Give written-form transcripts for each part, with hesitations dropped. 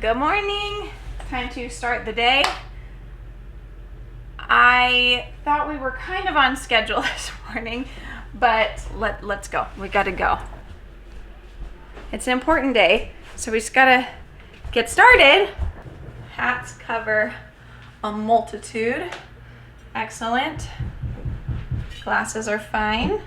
Good morning. Time to start the day. I thought we were kind of on schedule this morning, but let's go. We gotta go. It's an important day, so we just gotta get started. Hats cover a multitude. Excellent. Glasses are fine.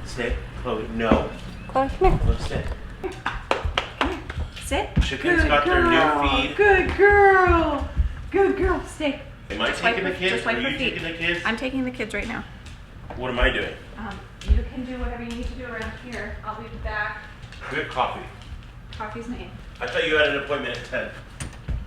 Sit. Chloe, no. Chloe, come here. Chloe, sit. Come here. Sit. Chickens got their new feed. Good girl. Good girl. Stay. Am I taking the kids? Are you taking the kids? I'm taking the kids right now. What am I doing? You can do whatever you need to do around here. I'll be back. Good coffee. Coffee's made. I thought you had an appointment at 10.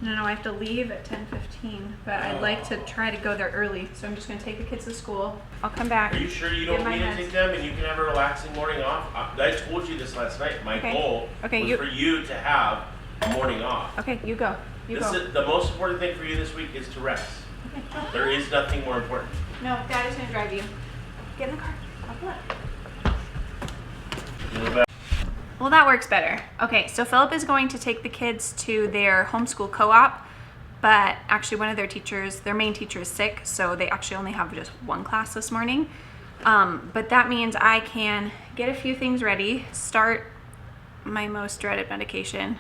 No, I have to leave at 10:15, but I'd like to try to go there early, so I'm just going to take the kids to school. I'll come back. Are you sure you don't need to take them and you can have a relaxing morning off? I told you this last night. My goal was for you to have a morning off. Okay, you go. The most important thing for you this week is to rest. Okay, go. There is nothing more important. No, Daddy's going to drive you. Get in the car. Buckle up. Well, that works better. Okay, so Philip is going to take the kids to their homeschool co-op, but actually one of their teachers, their main teacher, is sick, so they actually only have just one class this morning. But that means I can get a few things ready, start my most dreaded medication,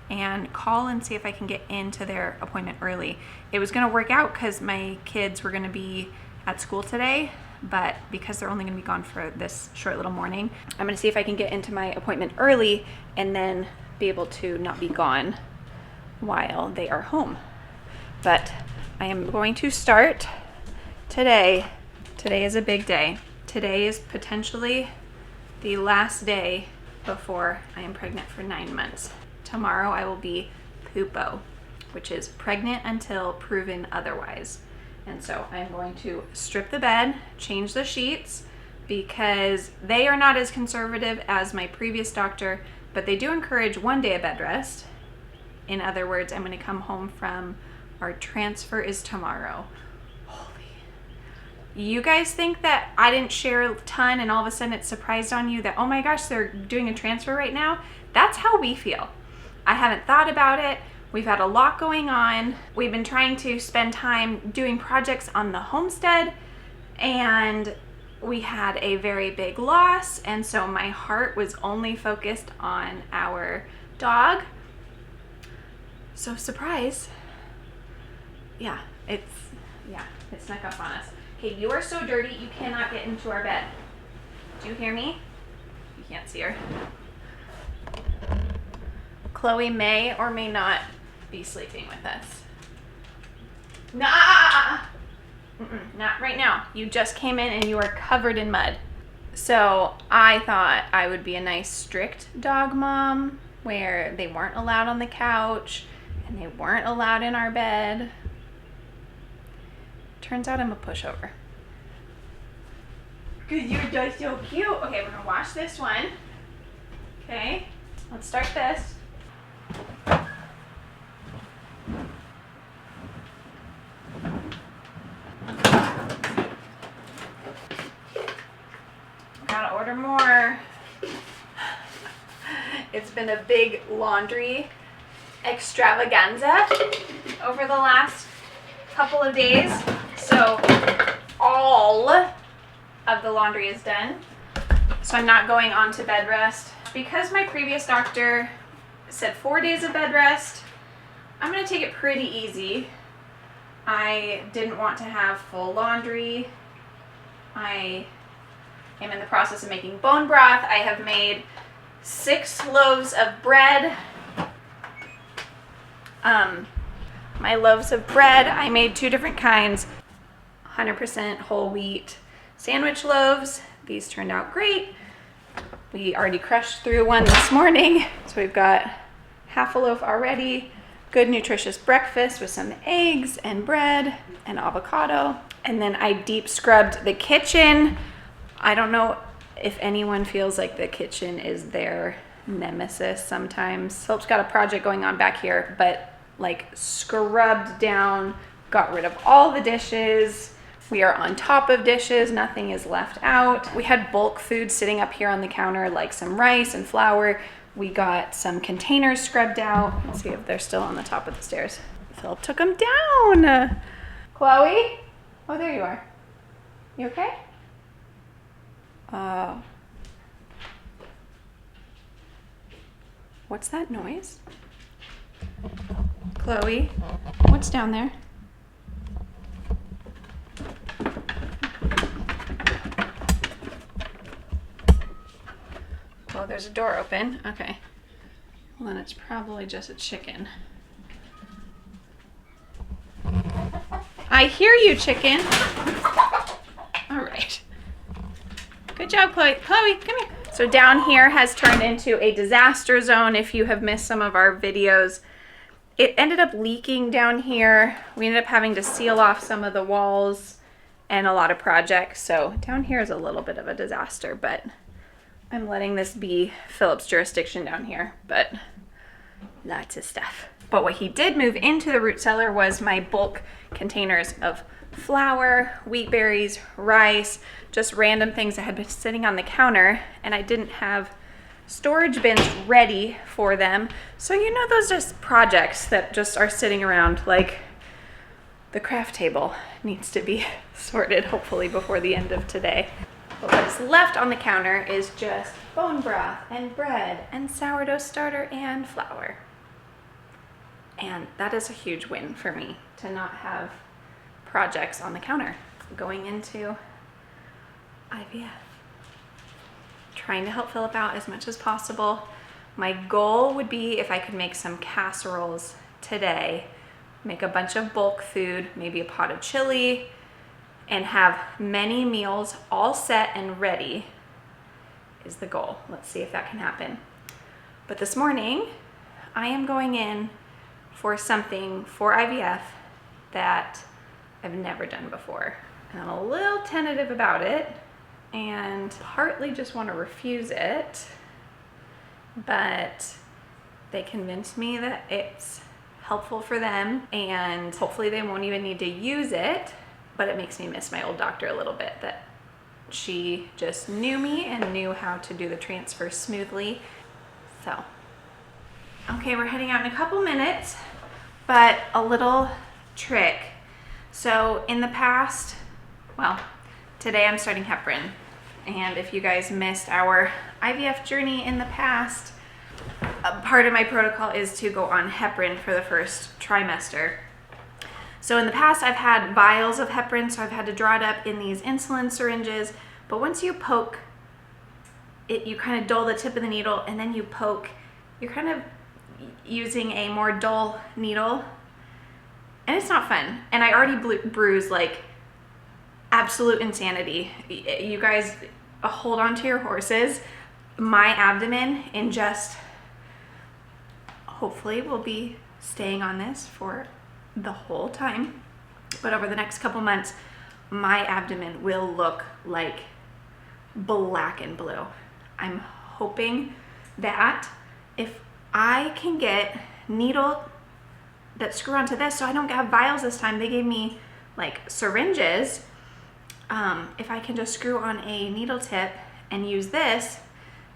and call and see if I can get into their appointment early. It was going to work out because my kids were going to be at school today, but because they're only going to be gone for this short little morning, I'm going to see if I can get into my appointment early and then be able to not be gone while they are home. But I am going to start today. Today is a big day. Today is potentially the last day before I am pregnant for 9 months. Tomorrow I will be PUPO, which is pregnant until proven otherwise. And so I'm going to strip the bed, change the sheets, because they are not as conservative as my previous doctor, but they do encourage 1 day of bed rest. In other words, I'm going to come home from our transfer is tomorrow. Holy. You guys think that I didn't share a ton and all of a sudden it's surprised on you that, oh my gosh, they're doing a transfer right now? That's how we feel. I haven't thought about it. We've had a lot going on. We've been trying to spend time doing projects on the homestead, and we had a very big loss, and so my heart was only focused on our dog. So surprise. Yeah, it snuck up on us. Hey, you are so dirty, you cannot get into our bed. Do you hear me? You can't see her. Chloe may or may not be sleeping with us. Nah! Not right now. You just came in and you are covered in mud. So I thought I would be a nice strict dog mom where they weren't allowed on the couch and they weren't allowed in our bed. Turns out I'm a pushover. Cause you're just so cute. Okay, we're gonna wash this one. Okay, let's start this. Gotta order more. It's been a big laundry extravaganza over the last couple of days. So all of the laundry is done. So I'm not going on to bed rest. Because my previous doctor said 4 days of bed rest, I'm gonna take it pretty easy. I didn't want to have full laundry. I am in the process of making bone broth. I have made 6 loaves of bread. My loaves of bread, I made 2 different kinds. 100% whole wheat sandwich loaves. These turned out great. We already crushed through one this morning, so we've got half a loaf already. Good nutritious breakfast with some eggs and bread and avocado. And then I deep scrubbed the kitchen. I don't know if anyone feels like the kitchen is their nemesis sometimes. Philip's got a project going on back here, but like scrubbed down, got rid of all the dishes, We are on top of dishes, nothing is left out. We had bulk food sitting up here on the counter, like some rice and flour. We got some containers scrubbed out. Let's see if they're still on the top of the stairs. Philip took them down. Chloe? Oh, there you are. You okay? What's that noise? Chloe, what's down there? Oh, there's a door open. Okay. Well, then it's probably just a chicken. I hear you, chicken. All right. Good job, Chloe. Chloe, come here. So down here has turned into a disaster zone. If you have missed some of our videos, it ended up leaking down here. We ended up having to seal off some of the walls and a lot of projects. So down here is a little bit of a disaster, but I'm letting this be Philip's jurisdiction down here, but lots of stuff. But what he did move into the root cellar was my bulk containers of flour, wheat berries, rice, just random things that had been sitting on the counter, and I didn't have storage bins ready for them. So you know, those just projects that just are sitting around, like the craft table needs to be sorted hopefully before the end of today. But what is left on the counter is just bone broth and bread and sourdough starter and flour. And that is a huge win for me to not have projects on the counter going into IVF. Trying to help Philip out as much as possible. My goal would be if I could make some casseroles today, make a bunch of bulk food, maybe a pot of chili, and have many meals all set and ready is the goal. Let's see if that can happen. But this morning, I am going in for something for IVF that I've never done before. And I'm a little tentative about it and partly just want to refuse it, but they convinced me that it's helpful for them and hopefully they won't even need to use it. But it makes me miss my old doctor a little bit, that she just knew me and knew how to do the transfer smoothly. So, okay, we're heading out in a couple minutes, but a little trick. So in the past, well, today I'm starting heparin. And if you guys missed our IVF journey in the past, a part of my protocol is to go on heparin for the first trimester. So in the past, I've had vials of heparin, so I've had to draw it up in these insulin syringes. But once you poke it, you kind of dull the tip of the needle, and then you poke, you're kind of using a more dull needle, and it's not fun. And I already bruised, like, absolute insanity. You guys hold on to your horses. My abdomen in just, hopefully will be staying on this for the whole time, but over the next couple months, my abdomen will look like black and blue. I'm hoping that if I can get needle that screw onto this, so I don't have vials this time. They gave me like syringes. If I can just screw on a needle tip and use this,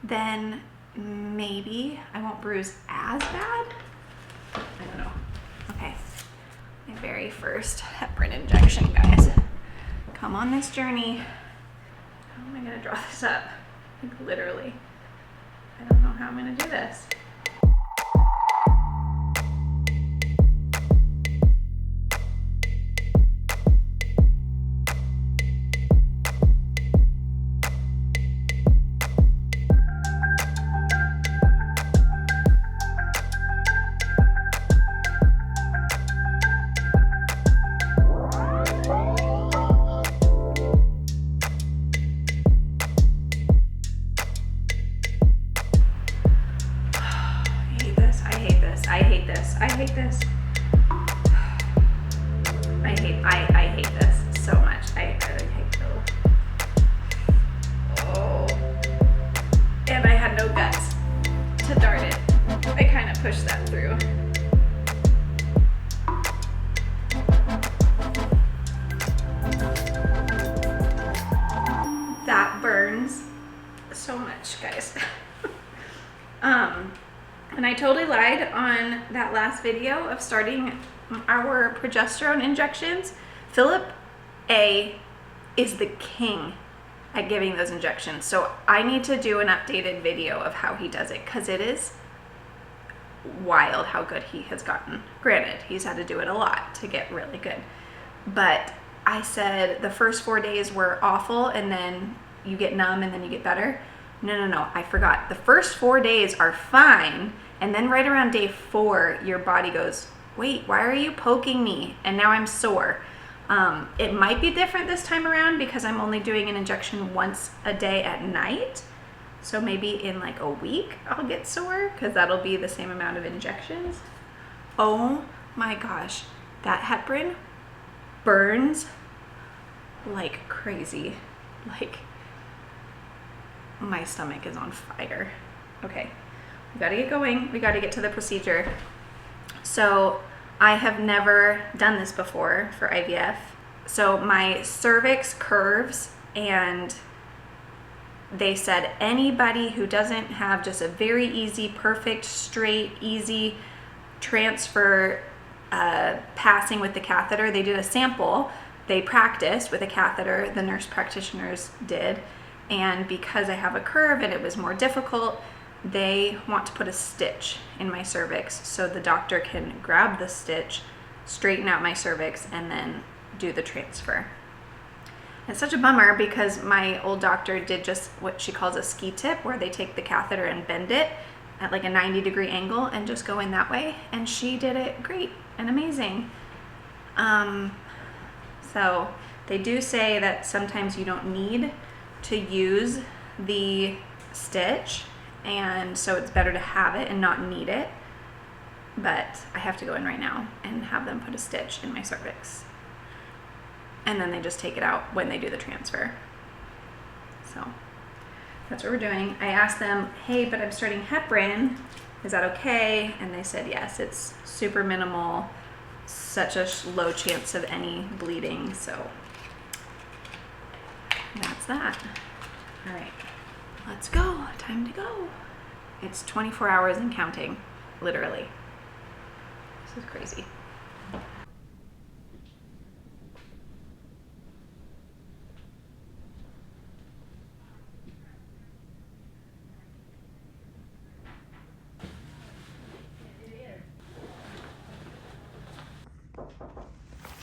then maybe I won't bruise as bad. I don't know. Okay. My very first heparin injection, guys. Come on this journey. How am I gonna draw this up? Like literally. I don't know how I'm gonna do this. I hate this so much. I really hate it. Oh. And I had no guts to dart it. I kind of pushed that through. so much, guys. And I totally lied on that last video of starting our progesterone injections. Philip A is the king at giving those injections. So I need to do an updated video of how he does it, because it is wild how good he has gotten. Granted, he's had to do it a lot to get really good. But I said the first 4 days were awful and then you get numb and then you get better. No, I forgot. The first 4 days are fine, and then right around day 4, your body goes, wait, why are you poking me? And now I'm sore. It might be different this time around because I'm only doing an injection once a day at night. So maybe in like a week I'll get sore, because that'll be the same amount of injections. Oh my gosh, that heparin burns like crazy. Like, my stomach is on fire. Okay, we gotta get going. We gotta get to the procedure. So I have never done this before for IVF. So my cervix curves, and they said anybody who doesn't have just a very easy, perfect, straight, easy transfer passing with the catheter. They did a sample. They practiced with a catheter, the nurse practitioners did. And because I have a curve and it was more difficult, they want to put a stitch in my cervix so the doctor can grab the stitch, straighten out my cervix, and then do the transfer. It's such a bummer because my old doctor did just what she calls a ski tip, where they take the catheter and bend it at like a 90-degree angle and just go in that way. And she did it great and amazing. So they do say that sometimes you don't need to use the stitch, and so it's better to have it and not need it. But I have to go in right now and have them put a stitch in my cervix, and then they just take it out when they do the transfer. So that's what we're doing. I asked them, hey, but I'm starting heparin, is that okay? And they said yes, it's super minimal, such a low chance of any bleeding. So that's that. All right, let's go. Time to go. It's 24 hours and counting, literally. This is crazy.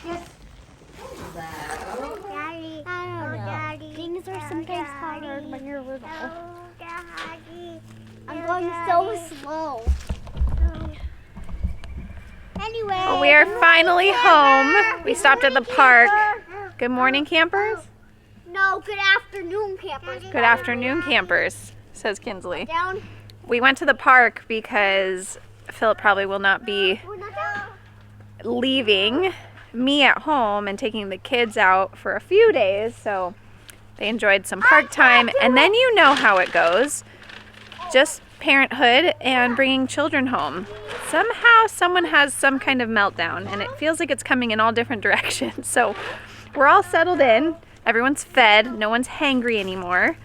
Yes. Hello. Daddy. I don't know. Daddy. Things are sometimes harder when you're little. Daddy. I'm going so slow. Anyway. Well, we are finally home. We stopped at the park. Good morning, campers. No, good afternoon, campers. Good afternoon, campers, says Kinsley. Down. We went to the park because Philip probably will not be We're not down. leaving me at home and taking the kids out for a few days, so they enjoyed some park time. And then you know how it goes, just parenthood and bringing children home. Somehow someone has some kind of meltdown, and it feels like it's coming in all different directions. So we're all settled in, everyone's fed, no one's hangry anymore,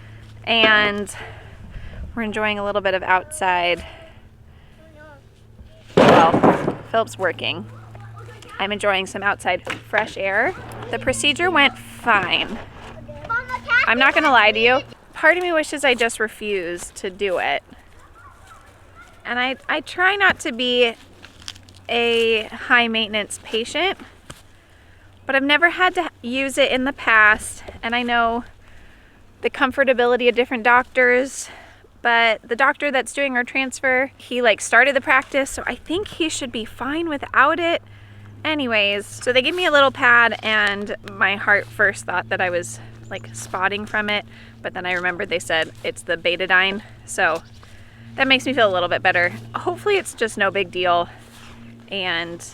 and we're enjoying a little bit of outside. Well, Philip's working. I'm enjoying some outside fresh air. The procedure went fine. I'm not gonna lie to you. Part of me wishes I just refused to do it. And I try not to be a high maintenance patient, but I've never had to use it in the past. And I know the comfortability of different doctors, but the doctor that's doing our transfer, he like started the practice, so I think he should be fine without it. Anyways, so they gave me a little pad, and my heart first thought that I was like spotting from it, but then I remembered they said it's the betadine, so that makes me feel a little bit better. Hopefully it's just no big deal. And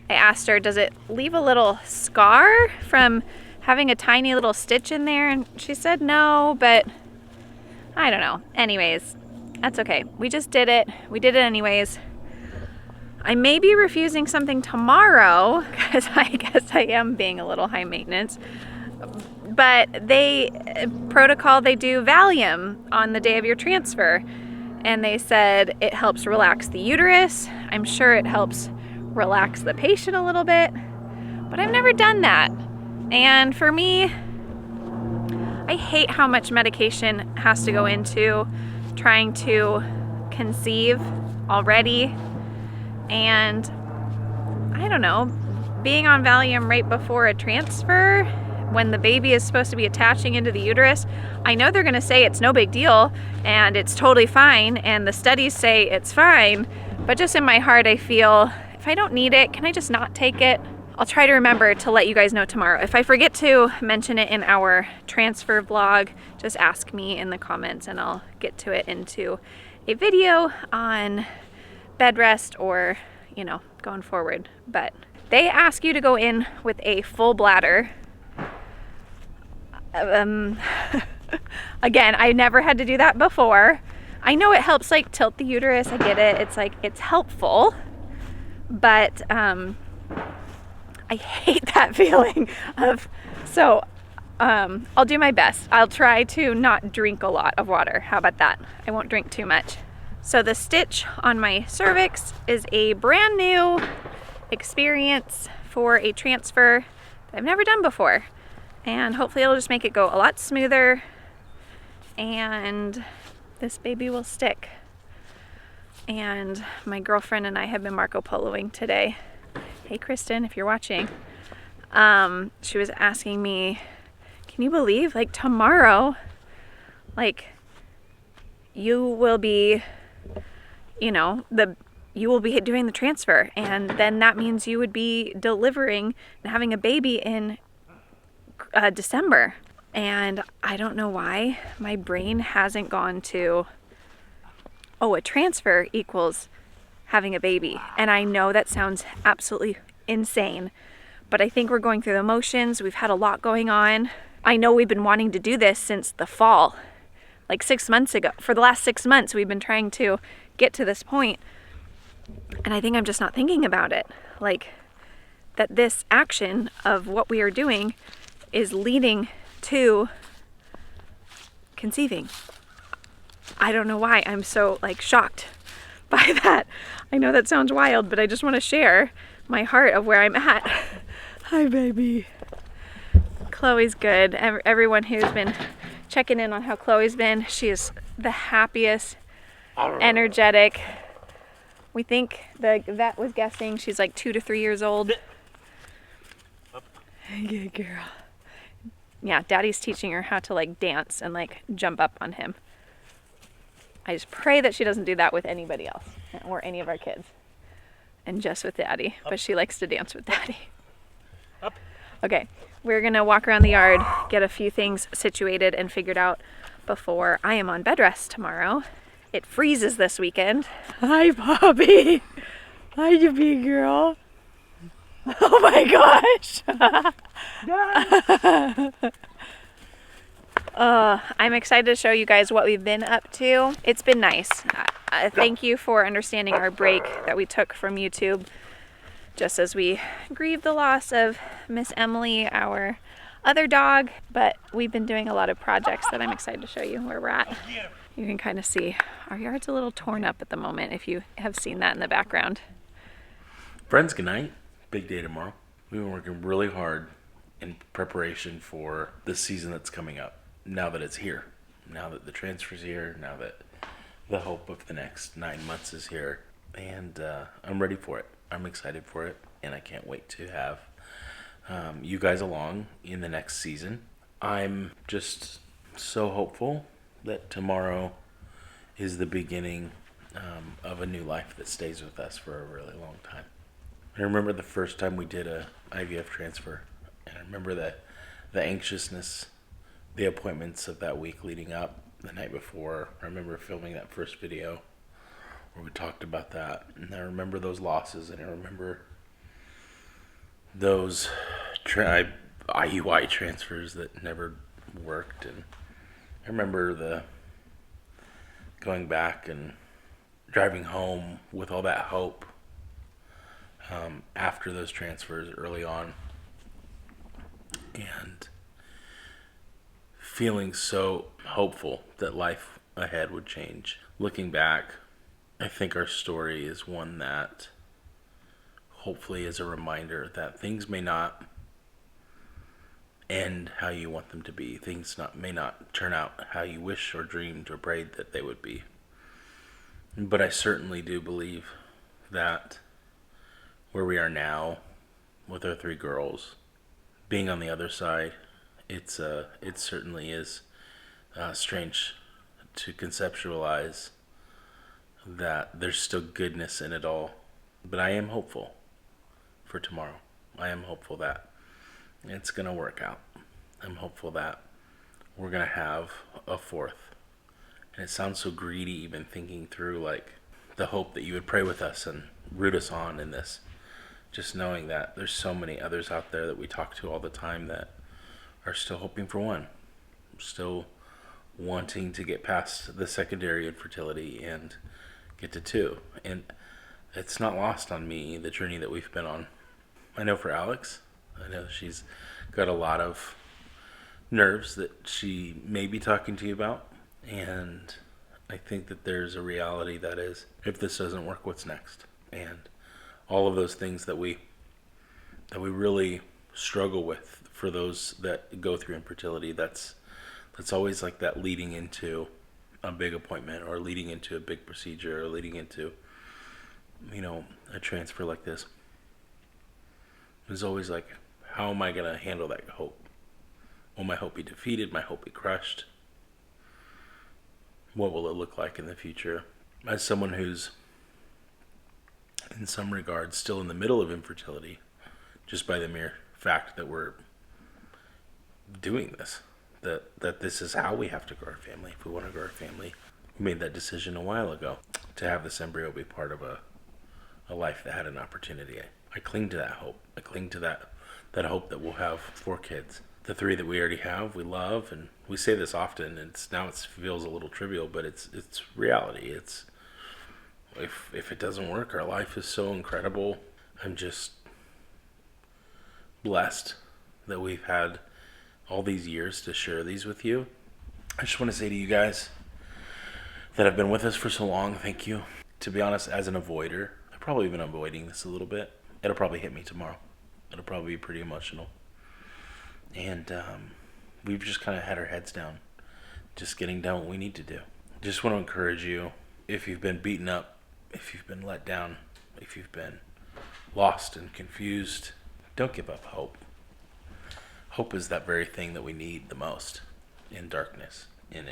I asked her, does it leave a little scar from having a tiny little stitch in there? And she said no, but I don't know. Anyways, that's okay. We just did it. We did it anyways. I may be refusing something tomorrow because I guess I am being a little high maintenance, but they do Valium on the day of your transfer. And they said it helps relax the uterus. I'm sure it helps relax the patient a little bit, but I've never done that. And for me, I hate how much medication has to go into trying to conceive already. And I don't know, being on Valium right before a transfer when the baby is supposed to be attaching into the uterus, I know they're gonna say it's no big deal and it's totally fine, and the studies say it's fine, but just in my heart I feel, if I don't need it, can I just not take it? I'll try to remember to let you guys know tomorrow. If I forget to mention it in our transfer vlog, just ask me in the comments and I'll get to it into a video on bed rest or, you know, going forward. But they ask you to go in with a full bladder. Again, I never had to do that before. I know it helps like tilt the uterus, I get it. It's like, it's helpful, but I hate that feeling of, so I'll do my best. I'll try to not drink a lot of water. How about that? I won't drink too much. So the stitch on my cervix is a brand new experience for a transfer that I've never done before. And hopefully it'll just make it go a lot smoother and this baby will stick. And my girlfriend and I have been Marco Poloing today. Hey Kristen, if you're watching. She was asking me, can you believe like tomorrow, like you will be, you know, you will be doing the transfer, and then that means you would be delivering and having a baby in December. And I don't know why my brain hasn't gone to, oh, a transfer equals having a baby. And I know that sounds absolutely insane, but I think we're going through the motions. We've had a lot going on. I know we've been wanting to do this since the fall, like 6 months ago. For the last 6 months, we've been trying to get to this point. And I think I'm just not thinking about it. Like that this action of what we are doing is leading to conceiving. I don't know why I'm so like shocked by that. I know that sounds wild, but I just want to share my heart of where I'm at. Hi, baby. Chloe's good. Everyone who's been checking in on how Chloe's been, she is the happiest, energetic. We think the vet was guessing she's like 2 to 3 years old. Good girl. Yeah, Daddy's teaching her how to like dance and like jump up on him. I just pray that she doesn't do that with anybody else or any of our kids, and just with Daddy. But she likes to dance with Daddy. Up. Okay, we're gonna walk around the yard, get a few things situated and figured out before I am on bed rest tomorrow. It freezes this weekend. Hi, Bobby. Hi, you big girl. Oh my gosh. I'm excited to show you guys what we've been up to. It's been nice. Thank you for understanding our break that we took from YouTube just as we grieve the loss of Miss Emily, our other dog. But we've been doing a lot of projects that I'm excited to show you where we're at. You can kind of see our yard's a little torn up at the moment if you have seen that in the background. Friends, good night. Big day tomorrow. We've been working really hard in preparation for the season that's coming up. Now that it's here, now that the transfer's here, now that the hope of the next 9 months is here, and I'm ready for it. I'm excited for it, and I can't wait to have you guys along in the next season. I'm just so hopeful that tomorrow is the beginning of a new life that stays with us for a really long time. I remember the first time we did a IVF transfer, and I remember the anxiousness, the appointments of that week leading up, the night before. I remember filming that first video where we talked about that, and I remember those losses, and I remember those IUI transfers that never worked, and I remember going back and driving home with all that hope after those transfers early on, and feeling so hopeful that life ahead would change. Looking back, I think our story is one that hopefully is a reminder that things may not end how you want them to be. Things may not turn out how you wish or dreamed or prayed that they would be. But I certainly do believe that where we are now with our 3 girls, being on the other side, it certainly is strange to conceptualize that there's still goodness in it all. But I am hopeful for tomorrow. I am hopeful that it's going to work out. I'm hopeful that we're going to have a 4th. And it sounds so greedy even thinking through like the hope that you would pray with us and root us on in this. Just knowing that there's so many others out there that we talk to all the time that are still hoping for 1. Still wanting to get past the secondary infertility and get to 2. And it's not lost on me, the journey that we've been on. I know for Alex, I know she's got a lot of nerves that she may be talking to you about. And I think that there's a reality that is, if this doesn't work, what's next? And all of those things that we really struggle with for those that go through infertility, that's always like that leading into a big appointment or leading into a big procedure or leading into, a transfer like this. It's always like, how am I going to handle that hope? Will my hope be defeated? My hope be crushed? What will it look like in the future? As someone who's, in some regards, still in the middle of infertility, just by the mere fact that we're doing this, that this is how we have to grow our family. If we want to grow our family, we made that decision a while ago to have this embryo be part of a life that had an opportunity. I cling to that hope. I cling to that hope that we'll have 4 kids. The 3 that we already have, we love, and we say this often. And it feels a little trivial, but it's reality. It's if it doesn't work, our life is so incredible. I'm just blessed that we've had all these years to share these with you. I just want to say to you guys that have been with us for so long, thank you. To be honest, as an avoider, I've probably been avoiding this a little bit. It'll probably hit me tomorrow. It'll probably be pretty emotional. And we've just kind of had our heads down, just getting done what we need to do. Just want to encourage you, if you've been beaten up, if you've been let down, if you've been lost and confused, don't give up hope. Hope is that very thing that we need the most in darkness and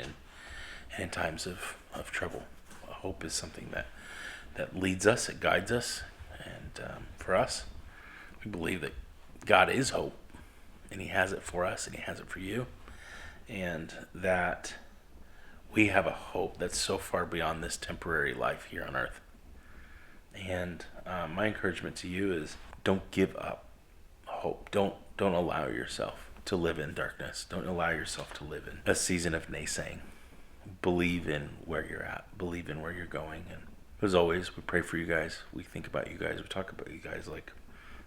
in times of trouble. Hope is something that leads us, it guides us. And for us, we believe that God is hope, and He has it for us, and He has it for you, and that we have a hope that's so far beyond this temporary life here on earth. And my encouragement to you is, don't give up hope. Don't allow yourself to live in darkness. Don't allow yourself to live in a season of naysaying. Believe in where you're at. Believe in where you're going. And as always, we pray for you guys. We think about you guys. We talk about you guys like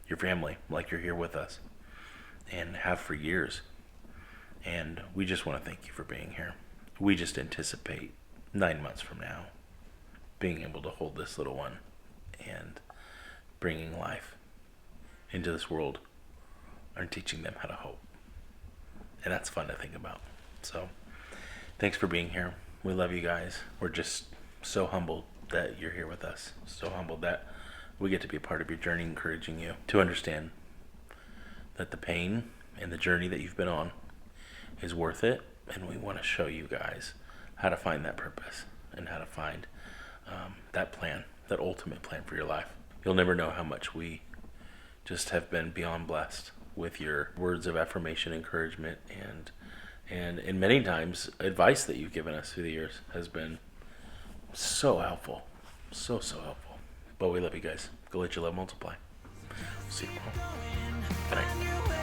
your family, like you're here with us, and have for years. And we just want to thank you for being here. We just anticipate 9 months from now being able to hold this little one and bringing life into this world and teaching them how to hope. And that's fun to think about. So thanks for being here. We love you guys. We're just so humbled that you're here with us. So humbled that we get to be a part of your journey, encouraging you to understand that the pain and the journey that you've been on is worth it. And we want to show you guys how to find that purpose and how to find that plan, that ultimate plan for your life. You'll never know how much we just have been beyond blessed with your words of affirmation, encouragement, and many times advice that you've given us through the years has been so helpful. So helpful. But we love you guys. Go let your love multiply. See you tomorrow. Good night.